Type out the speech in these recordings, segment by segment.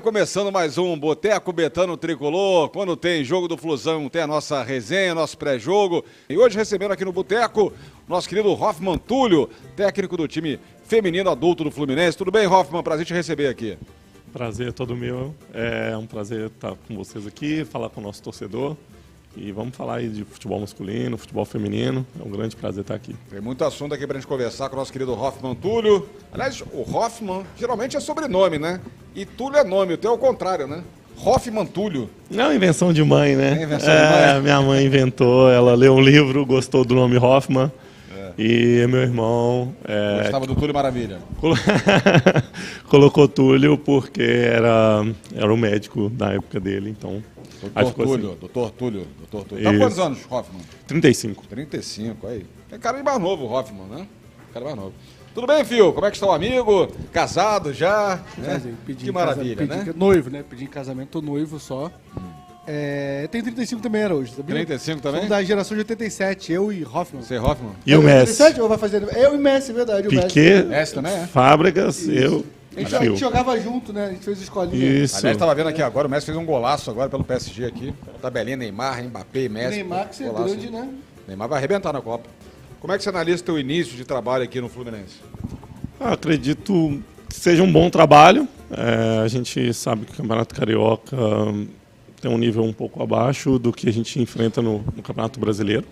começando mais um Boteco Betano Tricolor. Quando tem jogo do Flusão, tem a nossa resenha, nosso pré-jogo. E hoje recebendo aqui no Boteco, nosso querido Hoffman Túlio, técnico do time feminino adulto do Fluminense. Tudo bem, Hoffman? Prazer te receber aqui. Prazer todo meu. É um prazer estar com vocês aqui, falar com o nosso torcedor. E vamos falar aí de futebol masculino, futebol feminino. É um grande prazer estar aqui. Tem muito assunto aqui pra gente conversar com o nosso querido Hoffman Túlio. Aliás, o Hoffman geralmente é sobrenome, né? E Túlio é nome, o teu é o contrário, né? Hoffman Túlio. Não é uma invenção de mãe, né? É invenção de mãe. Minha mãe inventou, ela leu um livro, gostou do nome Hoffman. E meu irmão... Gostava do Túlio Maravilha. Colocou Túlio porque era o médico da época dele, então... Doutor Túlio. Tá com quantos anos, Hoffman? 35. 35, aí. Tem cara de mais novo, o Hoffman, né? Cara mais novo. Tudo bem, Fio? Como é que está o amigo? Casado já? Que maravilha, né? Noivo, né? Pedi em casamento, tô noivo só. Tem 35 também era hoje, sabia? 35 também? Somos da geração de 87, eu e Hoffman. Você, Hoffman? E o Messi? 87 ou vai fazer? Eu e Messi, verdade. Piquet, Messi também, é? Fábricas, eu... A gente jogava junto, né? A gente fez escolinha. Isso. Aliás, estava vendo aqui agora, o Messi fez um golaço agora pelo PSG aqui. Tabelinha Neymar, Mbappé, Messi. Neymar que ser grande, né? Neymar vai arrebentar na Copa. Como é que você analisa o teu início de trabalho aqui no Fluminense? Acredito que seja um bom trabalho. A gente sabe que o Campeonato Carioca tem um nível um pouco abaixo do que a gente enfrenta no Campeonato Brasileiro.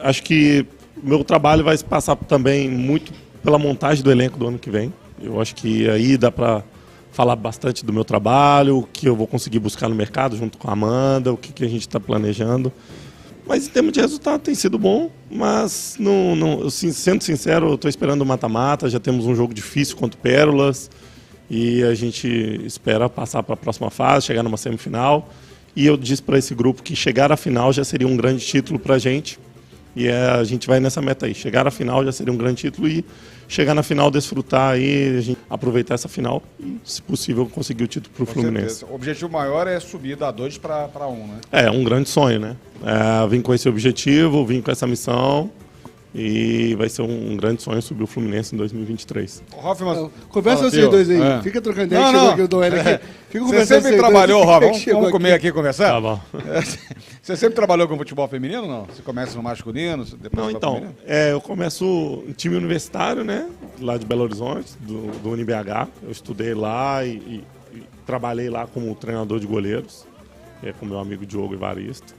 Acho que o meu trabalho vai se passar também muito pela montagem do elenco do ano que vem. Eu acho que aí dá para falar bastante do meu trabalho, o que eu vou conseguir buscar no mercado junto com a Amanda, o que a gente está planejando. Mas em termos de resultado tem sido bom, mas sendo sincero, eu estou esperando o mata-mata, já temos um jogo difícil contra o Pérolas e a gente espera passar para a próxima fase, chegar numa semifinal. E eu disse para esse grupo que chegar à final já seria um grande título para a gente. E a gente vai nessa meta aí. Chegar à final já seria um grande título e chegar na final, desfrutar aí, a gente aproveitar essa final e, se possível, conseguir o título para o Fluminense. Certeza. O objetivo maior é subir da 2 para 1, né? É um grande sonho, né? Vim com esse objetivo, vim com essa missão e vai ser um grande sonho subir o Fluminense em 2023. Hoffman, Conversa vocês dois aí. Fica trocando ideia. Chegou aqui o Dom Hélio aqui. Fica você sempre trabalhou, Hoffman. Vamos comer aqui e conversar? Tá bom. Você sempre trabalhou com futebol feminino, não? Você começa no masculino, depois não, então, eu começo em time universitário, né? Lá de Belo Horizonte, do UniBH. Eu estudei lá e trabalhei lá como treinador de goleiros, com meu amigo Diogo Evaristo.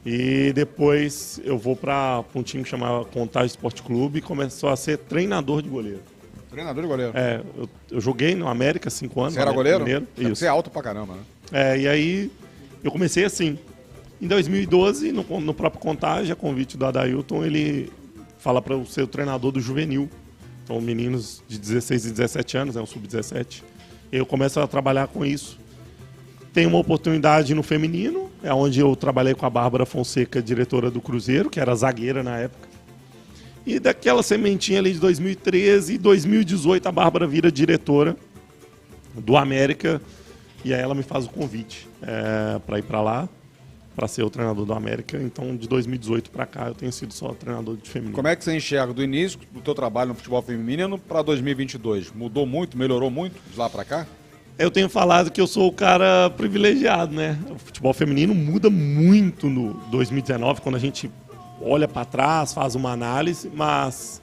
E depois eu vou para um time que chamava Contagem Esporte Clube e começou a ser treinador de goleiro. Treinador de goleiro? Eu joguei no América 5 anos. Você era goleiro? Primeiro, isso. Você é alto pra caramba, né? E aí eu comecei assim. Em 2012, no próprio Contagem, a convite do Adailton, ele fala para eu ser o treinador do juvenil. Então, meninos de 16 e 17 anos, um sub-17. Eu começo a trabalhar com isso. Tenho uma oportunidade no feminino, é onde eu trabalhei com a Bárbara Fonseca, diretora do Cruzeiro, que era zagueira na época. E daquela sementinha ali de 2013 e 2018, a Bárbara vira diretora do América. E aí ela me faz o convite para ir para lá, para ser o treinador do América. Então, de 2018 para cá, eu tenho sido só treinador de feminino. Como é que você enxerga do início do teu trabalho no futebol feminino para 2022? Mudou muito, melhorou muito de lá para cá? Eu tenho falado que eu sou o cara privilegiado, né? O futebol feminino muda muito no 2019, quando a gente olha para trás, faz uma análise, mas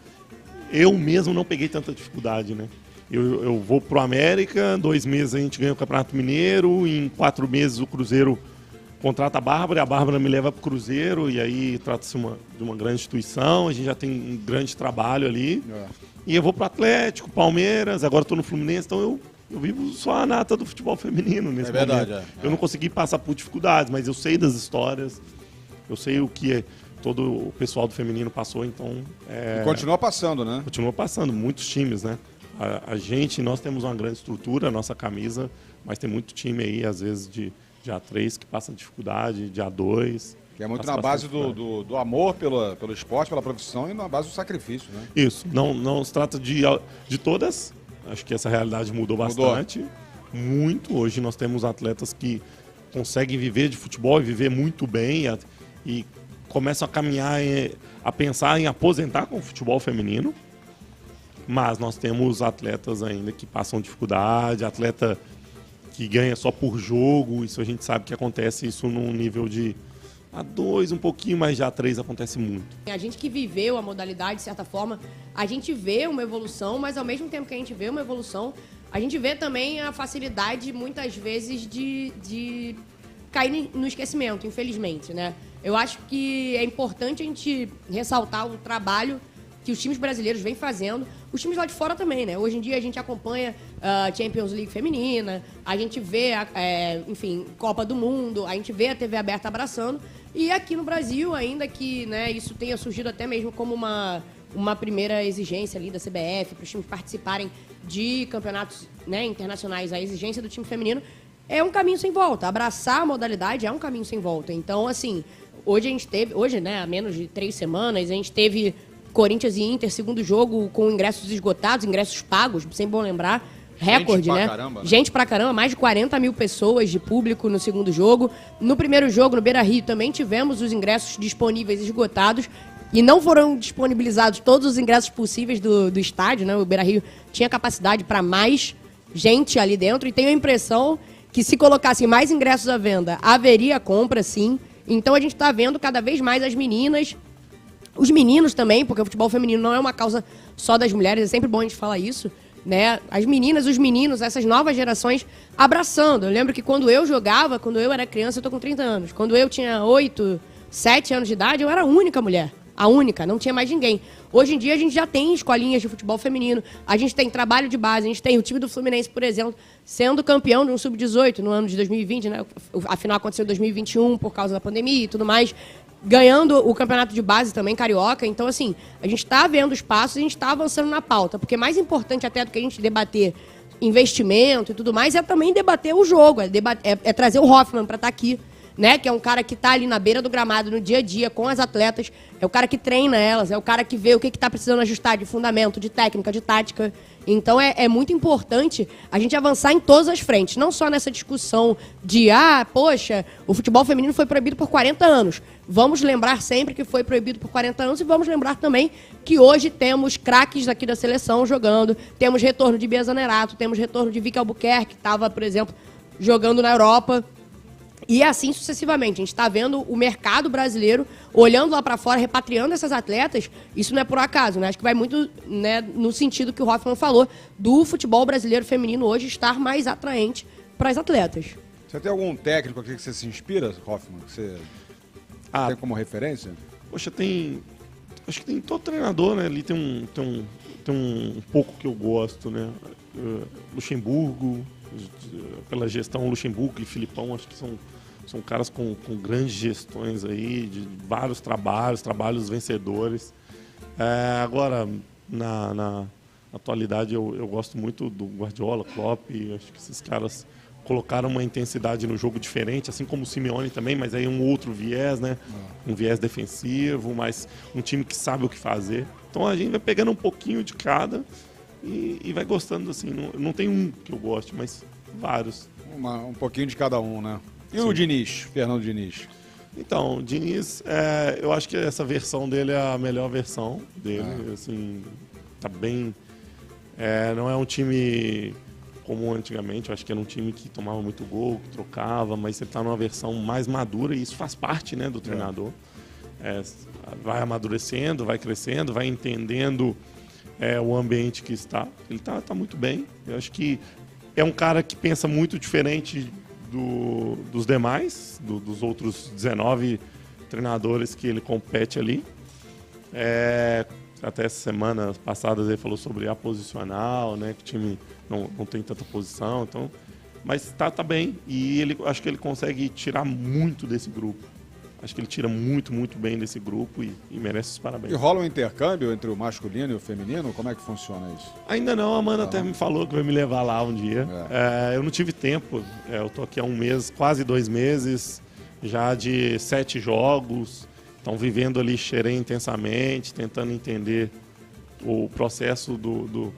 eu mesmo não peguei tanta dificuldade, né? Eu vou pro América, 2 meses a gente ganha o Campeonato Mineiro, em 4 meses o Cruzeiro contrata a Bárbara me leva pro Cruzeiro, e aí trata-se de uma grande instituição, a gente já tem um grande trabalho ali. E eu vou pro Atlético, Palmeiras, agora estou no Fluminense, então eu vivo só a nata do futebol feminino nesse momento. É verdade. Eu não consegui passar por dificuldades, mas eu sei das histórias, eu sei o que todo o pessoal do feminino passou, então... E continua passando, né? Continua passando, muitos times, né? Nós temos uma grande estrutura, a nossa camisa, mas tem muito time aí, às vezes, de A3 que passa dificuldade, de A2... Que é muito na base do amor pelo esporte, pela profissão e na base do sacrifício, né? Isso, não se trata de todas. Acho que essa realidade mudou bastante. Muito. Hoje nós temos atletas que conseguem viver de futebol e viver muito bem e começam a caminhar, a pensar em aposentar com o futebol feminino. Mas nós temos atletas ainda que passam dificuldade, atleta que ganha só por jogo, isso a gente sabe que acontece isso num nível de A2 um pouquinho, mas já A3 acontece muito. A gente que viveu a modalidade, de certa forma, a gente vê uma evolução, mas ao mesmo tempo que a gente vê uma evolução, a gente vê também a facilidade, muitas vezes, de cair no esquecimento, infelizmente, né? Eu acho que é importante a gente ressaltar o trabalho que os times brasileiros vêm fazendo, os times lá de fora também, né? Hoje em dia a gente acompanha a Champions League feminina, a gente vê, enfim, Copa do Mundo, a gente vê a TV aberta abraçando, e aqui no Brasil, ainda que, né, isso tenha surgido até mesmo como uma primeira exigência ali da CBF, para os times participarem de campeonatos, né, internacionais, a exigência do time feminino, é um caminho sem volta. Abraçar a modalidade é um caminho sem volta. Então, assim, hoje, né, há menos de 3 semanas, a gente teve Corinthians e Inter, segundo jogo, com ingressos esgotados, ingressos pagos, sempre bom lembrar, recorde, né? Caramba, né? Gente pra caramba, mais de 40 mil pessoas de público no segundo jogo. No primeiro jogo, no Beira-Rio, também tivemos os ingressos disponíveis esgotados e não foram disponibilizados todos os ingressos possíveis do estádio, né? O Beira-Rio tinha capacidade para mais gente ali dentro e tenho a impressão que se colocassem mais ingressos à venda, haveria compra, sim. Então a gente está vendo cada vez mais as meninas, os meninos também, porque o futebol feminino não é uma causa só das mulheres, é sempre bom a gente falar isso, né? As meninas, os meninos, essas novas gerações abraçando. Eu lembro que quando eu jogava, quando eu era criança, eu tô com 30 anos, quando eu tinha 8, 7 anos de idade, eu era a única mulher. A única, não tinha mais ninguém. Hoje em dia a gente já tem escolinhas de futebol feminino, a gente tem trabalho de base, a gente tem o time do Fluminense, por exemplo, sendo campeão de um sub-18 no ano de 2020, né? Afinal aconteceu em 2021 por causa da pandemia e tudo mais, ganhando o campeonato de base também, carioca. Então, assim, a gente está vendo os passos e a gente está avançando na pauta, porque mais importante até do que a gente debater investimento e tudo mais é também debater o jogo, é trazer o Hoffman para estar aqui, né, que é um cara que está ali na beira do gramado no dia a dia com as atletas, é o cara que treina elas, é o cara que vê o que está precisando ajustar de fundamento, de técnica, de tática. Então é muito importante a gente avançar em todas as frentes, não só nessa discussão de, poxa, o futebol feminino foi proibido por 40 anos. Vamos lembrar sempre que foi proibido por 40 anos e vamos lembrar também que hoje temos craques aqui da seleção jogando, temos retorno de Bia Zanerato, temos retorno de Vicky Albuquerque, que estava, por exemplo, jogando na Europa. E assim sucessivamente. A gente está vendo o mercado brasileiro olhando lá para fora, repatriando essas atletas. Isso não é por acaso, né? Acho que vai muito, né, no sentido que o Hoffman falou, do futebol brasileiro feminino hoje estar mais atraente para as atletas. Você tem algum técnico aqui que você se inspira, Hoffman? Que você tem como referência? Poxa, acho que tem todo treinador, né? Ali tem um pouco que eu gosto, né? Luxemburgo, pela gestão Luxemburgo e Filipão, acho que são caras com grandes gestões aí, de vários trabalhos vencedores. Agora, na atualidade, eu gosto muito do Guardiola, Klopp, acho que esses caras colocaram uma intensidade no jogo diferente, assim como o Simeone também, mas aí um outro viés, né? Um viés defensivo, mas um time que sabe o que fazer. Então a gente vai pegando um pouquinho de cada e vai gostando, assim. Não tem um que eu goste, mas vários. Um pouquinho de cada um, né? E o Diniz, Fernando Diniz? Então, o Diniz, eu acho que essa versão dele é a melhor versão dele. Assim, tá bem... não é um time como antigamente, eu acho que era um time que tomava muito gol, que trocava, mas ele tá numa versão mais madura e isso faz parte, né, do treinador. Vai amadurecendo, vai crescendo, vai entendendo o ambiente que está. Ele tá muito bem. Eu acho que é um cara que pensa muito diferente dos demais, dos outros 19 treinadores que ele compete ali. Até essa semana passada ele falou sobre a posicional, né, que o time não tem tanta posição, então, mas tá bem. E acho que ele consegue tirar muito desse grupo. Acho que ele tira muito, muito bem desse grupo e merece os parabéns. E rola um intercâmbio entre o masculino e o feminino? Como é que funciona isso? Ainda não, a Amanda até me falou que vai me levar lá um dia. Eu não tive tempo, eu tô aqui há um mês, quase 2 meses, já de 7 jogos. Estão vivendo ali Xerém intensamente, tentando entender o processo do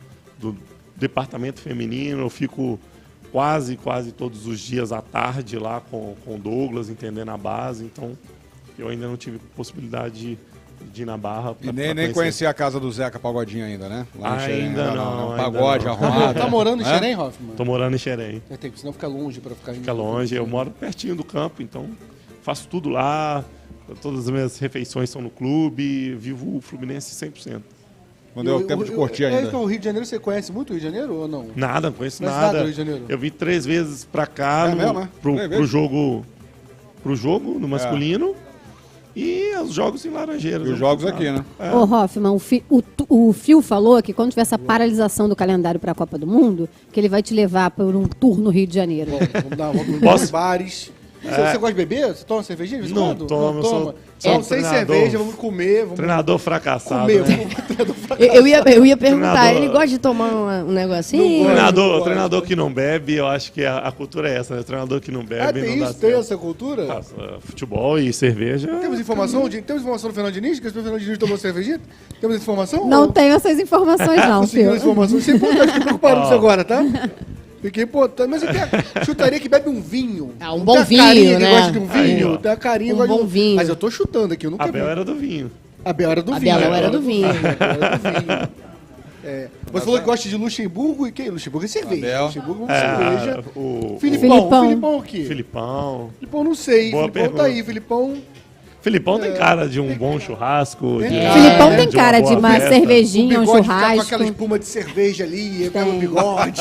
departamento feminino. Eu fico quase todos os dias à tarde lá com o Douglas, entendendo a base. Então, eu ainda não tive possibilidade de ir na Barra. E nem conheci a casa do Zeca Pagodinho ainda, né? Lá em Xerém, Ainda não. Um pagode não. arrumado. Tá morando em Hã? Xerém, Hoffman? Tô morando em Xerém. Senão fica longe pra ficar Fica longe, eu moro pertinho do campo, então faço tudo lá. Todas as minhas refeições são no clube, vivo o Fluminense 100%. Não deu tempo de curtir ainda. O Rio de Janeiro, você conhece muito o Rio de Janeiro ou não? Nada, não conheço Conhece nada. nada do Rio de Janeiro? Eu vim 3 vezes pra cá É mesmo, né? pro 3 vezes? jogo, no masculino. E os jogos em Laranjeiras. E os jogos aqui, né? É. Ô, Hoffman, o Fio falou que quando tiver essa paralisação do calendário para a Copa do Mundo, que ele vai te levar por um tour no Rio de Janeiro. Vamos dar uma volta nos Posso? bares. Você gosta de beber? Você toma cervejinha? de vez em Não quando? tomo, eu sou Só sem treinador. cerveja, vamos comer, vamos Treinador fracassado. comer. Né? Eu ia perguntar, Treinador. ele gosta de tomar um negocinho? Treinador que não bebe, eu acho que a cultura é essa, né? Treinador que não bebe tem não dá isso, tem certo. essa cultura? Futebol e cerveja. Temos informação do Fernando Diniz? Que o Fernando Diniz tomou cervejinha? Temos informação? Não tenho essas informações, não, Conseguiu Fio. essa informação. Isso é importante, fiquei preocupado com isso agora, tá? Fiquei importante. Mas você chutaria que bebe um vinho. Ah, um Não bom tem a vinho, carinha que né? gosta de um Aí, vinho. ó. Tem a carinha Um gosta de bom vinho. Mas eu tô chutando aqui, eu nunca vi. Abel era do vinho. Abel era do Abel vinho. era do vinho. Abel era do vinho. É. Você falou que gosta de Luxemburgo e quem? Luxemburgo é cerveja. Abel. Luxemburgo é cerveja. O Filipão é o quê? Filipão. Filipão não sei. Boa Filipão tá pergunta. aí. Filipão Tem cara de um bom churrasco. Tem de- cara. Filipão É, tem de uma cara de boa uma festa. cervejinha, um bigode fica com aquela churrasco. espuma de cerveja ali, pega o bigode.